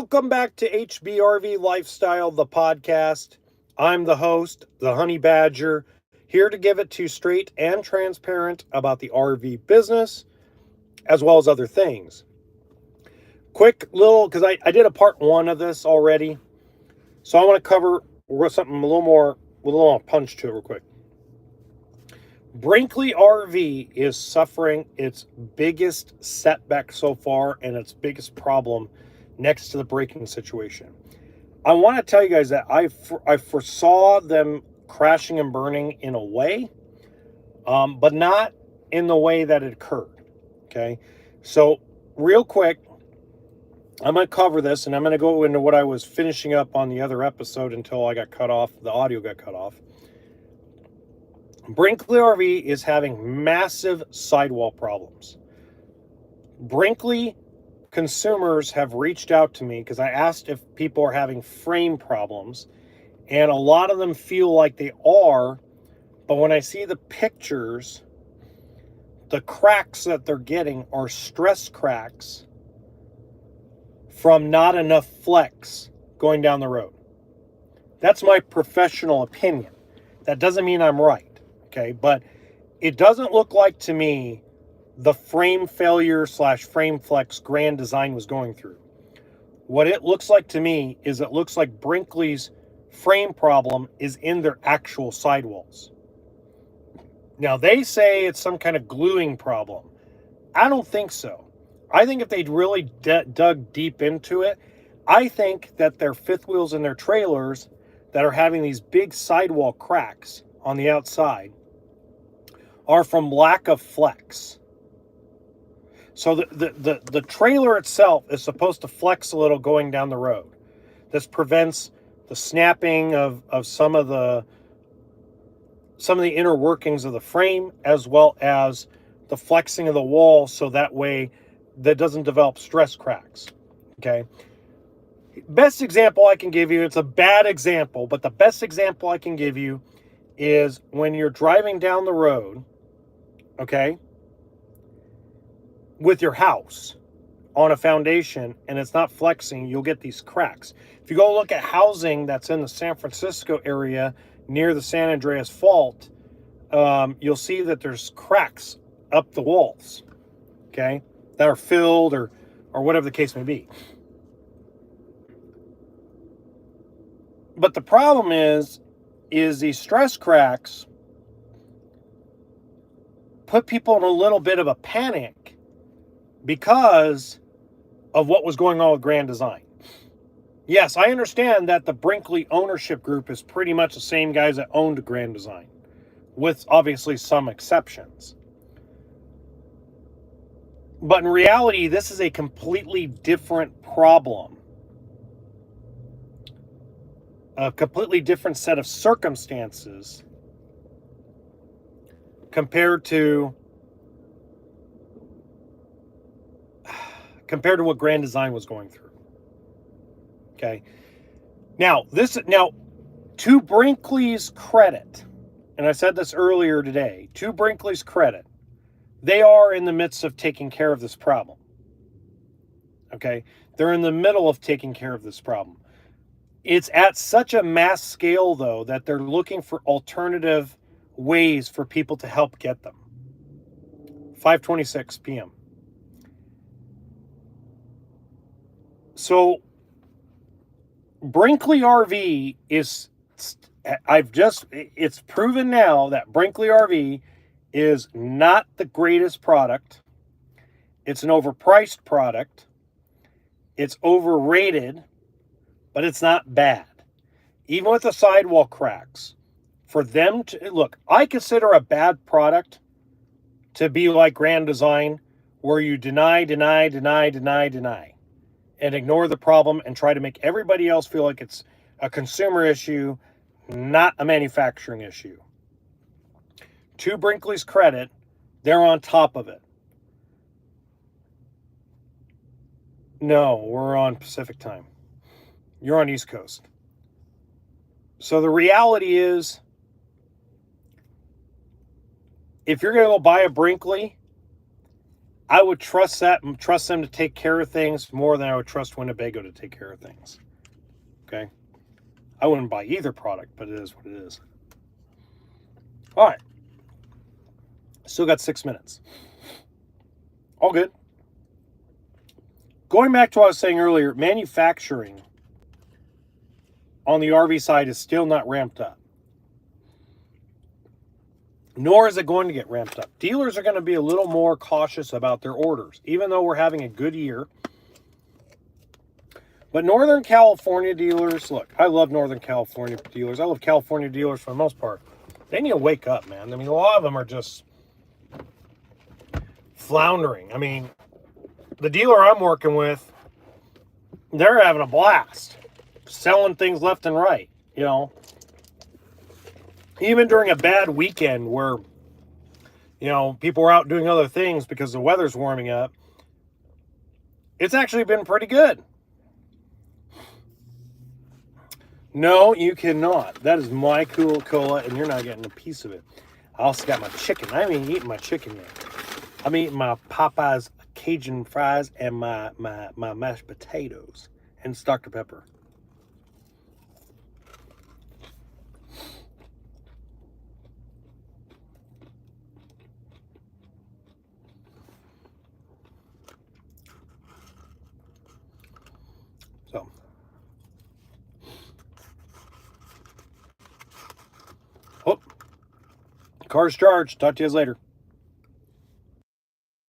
Welcome back to HBRV Lifestyle, the podcast. I'm the host, the Honey Badger, here to give it to you straight and transparent about the RV business, as well as other things. Quick little, because I did a part one of this already, so I want to cover something a little more, with a little more punch to it real quick. Brinkley RV is suffering its biggest setback so far and its biggest problem next to the braking situation. I want to tell you guys that I foresaw them crashing and burning in a way, but not in the way that it occurred. Okay, so real quick, I'm going to cover this and I'm going to go into what I was finishing up on the other episode until I got cut off. The audio got cut off. Brinkley RV is having massive sidewall problems. Brinkley consumers have reached out to me because I asked if people are having frame problems, and a lot of them feel like they are, but when I see the pictures, the cracks that they're getting are stress cracks from not enough flex going down the road. That's my professional opinion. That doesn't mean I'm right, okay? But it doesn't look like to me the frame failure / frame flex Grand Design was going through. What it looks like to me is it looks like Brinkley's frame problem is in their actual sidewalls. Now, they say it's some kind of gluing problem. I don't think so. I think if they'd really dug deep into it, I think that their fifth wheels in their trailers that are having these big sidewall cracks on the outside are from lack of flex. So the trailer itself is supposed to flex a little going down the road. This prevents the snapping of some of the inner workings of the frame, as well as the flexing of the wall, so that way that doesn't develop stress cracks. Okay. Best example I can give you, it's a bad example, but the best example I can give you is when you're driving down the road, okay, with your house on a foundation and it's not flexing, you'll get these cracks. If you go look at housing that's in the San Francisco area near the San Andreas Fault, you'll see that there's cracks up the walls, okay, that are filled or whatever the case may be. But the problem is these stress cracks put people in a little bit of a panic because of what was going on with Grand Design. Yes, I understand that the Brinkley ownership group is pretty much the same guys that owned Grand Design, with obviously some exceptions. But in reality, this is a completely different problem. A completely different set of circumstances compared to what Grand Design was going through. Okay. Now, to Brinkley's credit, and I said this earlier today, to Brinkley's credit, they are in the midst of taking care of this problem. Okay. They're in the middle of taking care of this problem. It's at such a mass scale, though, that they're looking for alternative ways for people to help get them. 5:26 p.m. So Brinkley RV it's proven now that Brinkley RV is not the greatest product. It's an overpriced product. It's overrated, but it's not bad. Even with the sidewall cracks, for them to, look, I consider a bad product to be like Grand Design, where you deny, and ignore the problem and try to make everybody else feel like it's a consumer issue, not a manufacturing issue. To Brinkley's credit, they're on top of it. No, we're on Pacific time. You're on East Coast. So the reality is, if you're going to go buy a Brinkley, I would trust them to take care of things more than I would trust Winnebago to take care of things. Okay? I wouldn't buy either product, but it is what it is. All right. Still got 6 minutes. All good. Going back to what I was saying earlier, manufacturing on the RV side is still not ramped up. Nor is it going to get ramped up. Dealers are going to be a little more cautious about their orders, even though we're having a good year. But Northern California dealers, look, I love Northern California dealers. I love California dealers for the most part. They need to wake up, man. I mean, a lot of them are just floundering. I mean, the dealer I'm working with, they're having a blast. Selling things left and right, you know. Even during a bad weekend where, you know, people were out doing other things because the weather's warming up, it's actually been pretty good. No, you cannot. That is my cola, and you're not getting a piece of it. I also got my chicken. I haven't even eaten my chicken yet. I'm eating my Popeyes Cajun fries and my mashed potatoes and Dr. Pepper. So, oh, car's charged. Talk to you guys later.